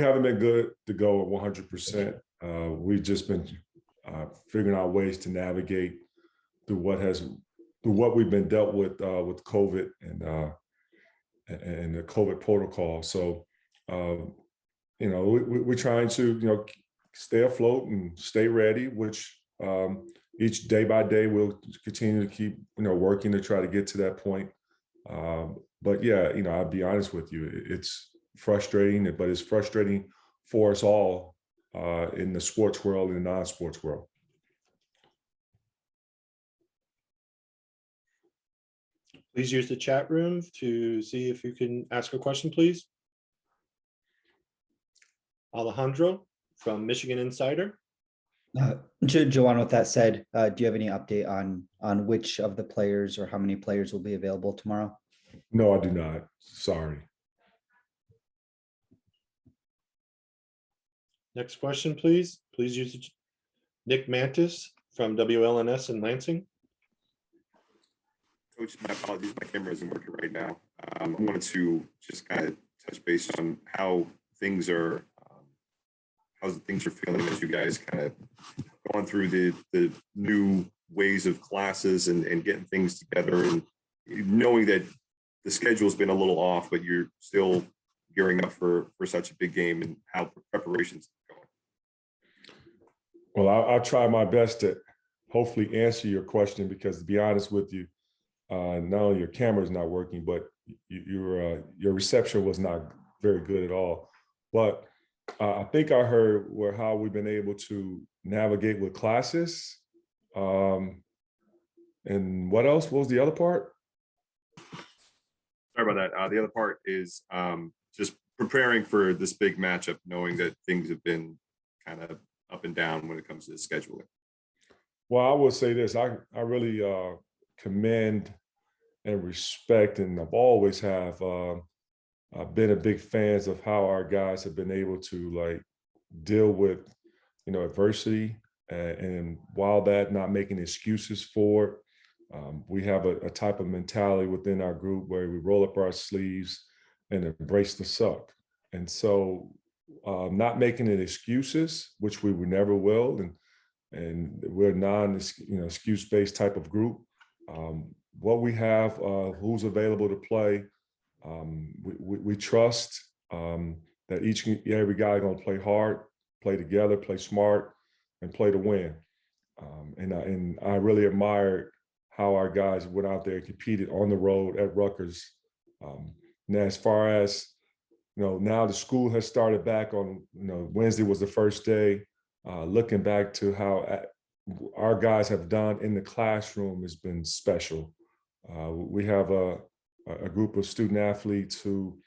haven't been good to go at 100%. We've just been figuring out ways to navigate through what we've been dealt with COVID and the COVID protocol. So, we're trying to, stay afloat and stay ready, which each day by day we'll continue to keep, working to try to get to that point. But yeah, I'll be honest with you, it's frustrating, but it's frustrating for us all in the sports world and the non-sports world. Please use the chat room to see if you can ask a question, please. Alejandro from Michigan Insider. Juwan, with that said, do you have any update on which of the players or how many players will be available tomorrow? No, I do not. Sorry. Next question, please. Please use Nick Mantis from WLNS in Lansing. Coach, my apologies, my camera isn't working right now. I wanted to just kind of touch base on how things are feeling as you guys kind of going through the new ways of classes and getting things together, and knowing that the schedule's been a little off, but you're still gearing up for such a big game, and how preparations are going. Well, I'll try my best to hopefully answer your question, because to be honest with you, not only your camera's not working, but your reception was not very good at all. But I think I heard how we've been able to navigate with classes. And what else? What was the other part? Sorry about that. The other part is just preparing for this big matchup, knowing that things have been kind of up and down when it comes to scheduling. Well, I will say this. I really commend and respect, and I've always been a big fans of how our guys have been able to deal with, adversity, and while that, not making excuses for it. We have a type of mentality within our group where we roll up our sleeves and embrace the suck. And so not making it excuses, which we never will, and we're excuse-based type of group. What we have, who's available to play, we trust that every guy is going to play hard, play together, play smart, and play to win. And I really admired how our guys went out there and competed on the road at Rutgers. Now, as far as now the school has started back on, Wednesday was the first day. Looking back to how our guys have done in the classroom has been special. We have a group of student athletes who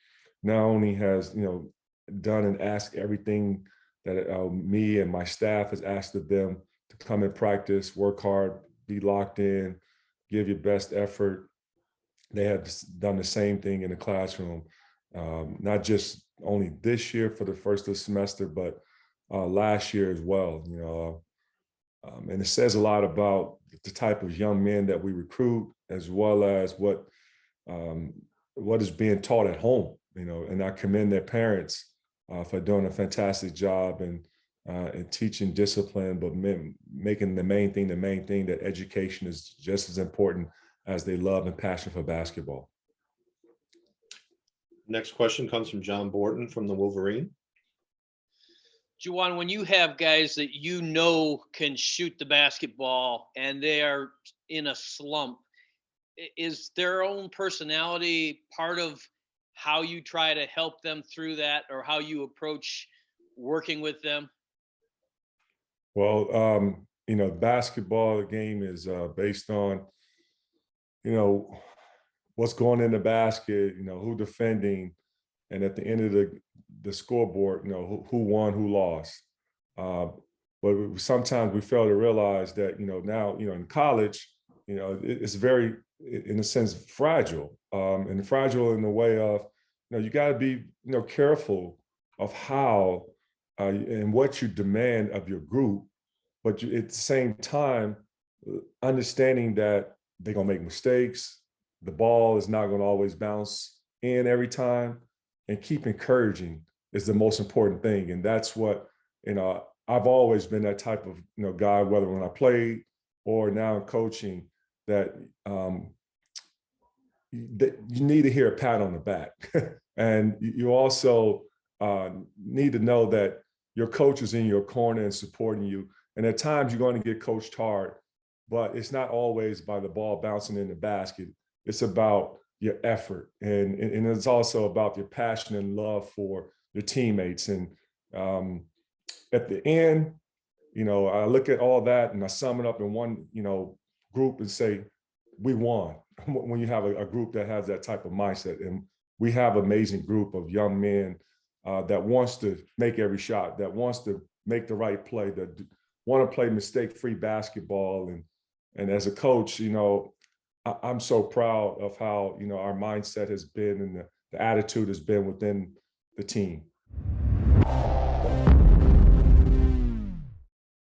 not only has done and asked everything that me and my staff has asked of them to come and practice, work hard, be locked in, give your best effort. They have done the same thing in the classroom, not just only this year for the first of the semester, but last year as well. And it says a lot about the type of young men that we recruit, as well as what is being taught at home. And I commend their parents for doing a fantastic job in teaching discipline, but making the main thing that education is just as important as they love and passion for basketball. Next question comes from John Borton from the Wolverine. Juwan, when you have guys that can shoot the basketball and they are in a slump, is their own personality part of how you try to help them through that, or how you approach working with them? Well, basketball game is based on, what's going in the basket, who defending, and at the end of the scoreboard, who won, who lost. But sometimes we fail to realize that, now, in college, it's very, in a sense, fragile, and fragile in the way of, you got to be, careful of how and what you demand of your group, but at the same time, understanding that they're going to make mistakes, the ball is not going to always bounce in every time, and keep encouraging is the most important thing. And that's what, I've always been that type of, guy, whether when I played or now in coaching, that, that you need to hear a pat on the back. And you also need to know that your coach is in your corner and supporting you. And at times you're going to get coached hard, but it's not always by the ball bouncing in the basket. It's about your effort. And it's also about your passion and love for your teammates. And at the end, I look at all that and I sum it up in one, group and say, we won. When you have a group that has that type of mindset. And we have an amazing group of young men that wants to make every shot, that wants to make the right play, that want to play mistake-free basketball. And as a coach, I'm so proud of how, our mindset has been and the attitude has been within the team.